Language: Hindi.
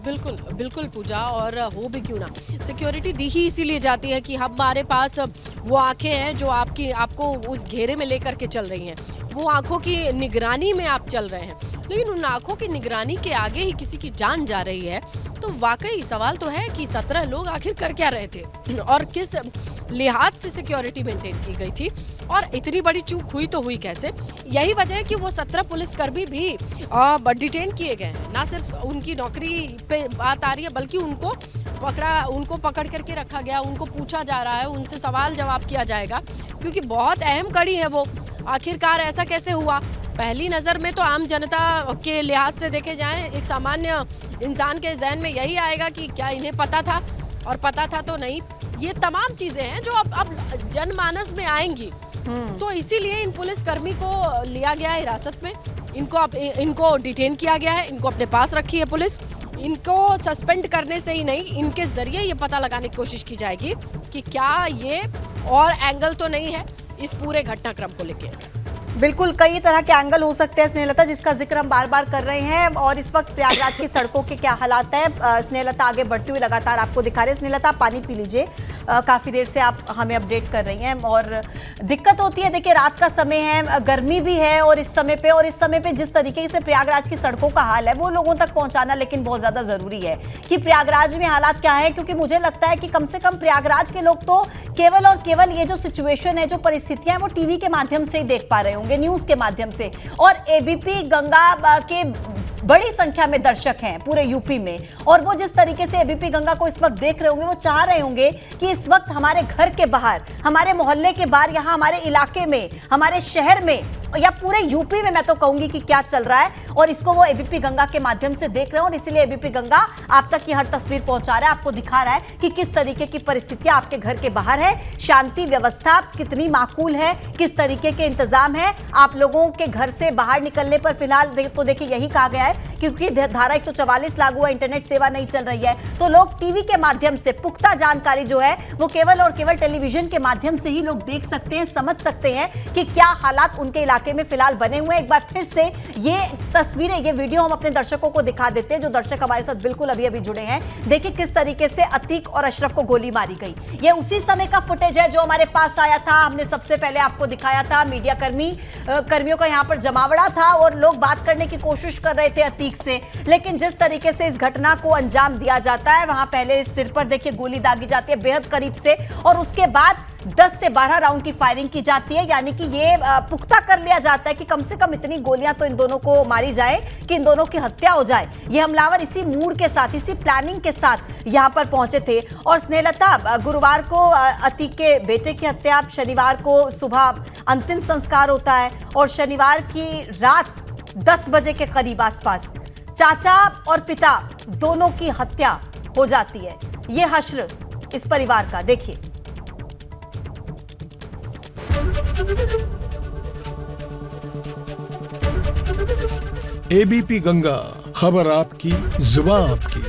बिल्कुल बिल्कुल पूजा, और हो भी क्यों ना, सिक्योरिटी दी ही इसीलिए जाती है कि हमारे पास वो आंखें हैं जो आपको उस घेरे में लेकर के चल रही हैं, वो आंखों की निगरानी में आप चल रहे हैं। लेकिन उन आंखों की निगरानी के आगे ही किसी की जान जा रही है, तो वाकई सवाल तो है कि 17 लोग आखिर कर क्या रहे थे और किस लिहाज से सिक्योरिटी मेंटेन की गई थी, और इतनी बड़ी चूक हुई तो हुई कैसे। यही वजह है कि वो 17 पुलिसकर्मी भी डिटेन किए गए हैं। ना सिर्फ उनकी नौकरी पे बात आ रही है, बल्कि उनको पकड़ करके रखा गया, उनको पूछा जा रहा है, उनसे सवाल जवाब किया जाएगा, क्योंकि बहुत अहम कड़ी है वो। आखिरकार ऐसा कैसे हुआ? पहली नज़र में तो आम जनता के लिहाज से देखे जाएं, एक सामान्य इंसान के जहन में यही आएगा कि क्या इन्हें पता था, और पता था तो नहीं। ये तमाम चीज़ें हैं जो अब जनमानस में आएंगी। तो इसीलिए इन पुलिसकर्मी को लिया गया है हिरासत में, इनको डिटेन किया गया है, इनको अपने पास रखी है पुलिस। इनको सस्पेंड करने से ही नहीं, इनके जरिए ये पता लगाने की कोशिश की जाएगी कि क्या ये और एंगल तो नहीं है इस पूरे घटनाक्रम को लेकर। बिल्कुल, कई तरह के एंगल हो सकते हैं स्नेहलता, जिसका जिक्र हम बार बार कर रहे हैं। और इस वक्त प्रयागराज की सड़कों के क्या हालात हैं, स्नेहलता आगे बढ़ती हुई लगातार आपको दिखा रहे हैं। स्नेहलता, आप पानी पी लीजिए, काफ़ी देर से आप हमें अपडेट कर रही हैं। और दिक्कत होती है, देखिए रात का समय है, गर्मी भी है, और इस समय पे जिस तरीके से प्रयागराज की सड़कों का हाल है वो लोगों तक पहुंचाना लेकिन बहुत ज़्यादा ज़रूरी है कि प्रयागराज में हालात क्या है। क्योंकि मुझे लगता है कि कम से कम प्रयागराज के लोग तो केवल और केवल ये जो सिचुएशन है, जो परिस्थितियां हैं, वो टीवी के माध्यम से ही देख पा रहे होंगे, न्यूज़ के माध्यम से। और एबीपी गंगा के बड़ी संख्या में दर्शक हैं पूरे यूपी में, और वो जिस तरीके से एबीपी गंगा को इस वक्त देख रहे होंगे, वो चाह रहे होंगे कि इस वक्त हमारे घर के बाहर, हमारे मोहल्ले के बाहर, यहाँ हमारे इलाके में, हमारे शहर में, या पूरे यूपी में मैं तो कहूंगी कि क्या चल रहा है, और इसको वो एबीपी गंगा के माध्यम से देख रहे हैं। और इसीलिए एबीपी गंगा आप तक की हर तस्वीर पहुंचा रहा है, आपको दिखा रहा है कि किस तरीके की परिस्थितियां आपके घर के बाहर है, शांति व्यवस्था कितनी माकूल है, किस तरीके के इंतजाम है आप लोगों के घर से बाहर निकलने पर। फिलहाल तो देखिए यही कहा गया है, क्योंकि धारा 144 लागू है, इंटरनेट सेवा नहीं चल रही है, तो लोग टीवी के माध्यम से पुख्ता जानकारी जो है वो केवल और केवल टेलीविजन के माध्यम से ही लोग देख सकते हैं, समझ सकते हैं कि क्या हालात उनके इलाके में फिलहाल बने हुए हैं। एक बार फिर से ये तस्वीरें, ये वीडियो हम अपने दर्शकों को दिखा देते हैं, जो दर्शक हमारे साथ बिल्कुल अभी जुड़े हैं। देखिए किस तरीके से अतीक और अशरफ को गोली मारी गई। ये उसी समय का फुटेज है जो हमारे पास आया था, हमने सबसे पहले आपको दिखाया था। मीडिया कर्मियों का यहाँ पर जमावड़ा था और लोग बात करने की कोशिश कर रहे थे अतीक से, लेकिन जिस तरीके से इस घटना को अंजाम दिया जाता है, वहां पहले सिर पर देखिए गोली दागी जाती है बेहद करीब से, और उसके बाद 10 से 12 राउंड की फायरिंग की जाती है। यानी कि ये पुख्ता कर लिया जाता है कि कम से कम इतनी गोलियां तो इन दोनों को मारी जाए कि इन दोनों की हत्या हो जाए। ये हमलावर इसी मूड के साथ, इसी प्लानिंग के साथ यहां पर पहुंचे थे। और स्नेहलता, गुरुवार को अतीक के बेटे की हत्या, शनिवार को सुबह अंतिम संस्कार होता है, और शनिवार की रात 10 बजे के करीब आसपास चाचा और पिता दोनों की हत्या हो जाती है। ये हश्र इस परिवार का देखिए। एबीपी गंगा, खबर आपकी, जुबान आपकी।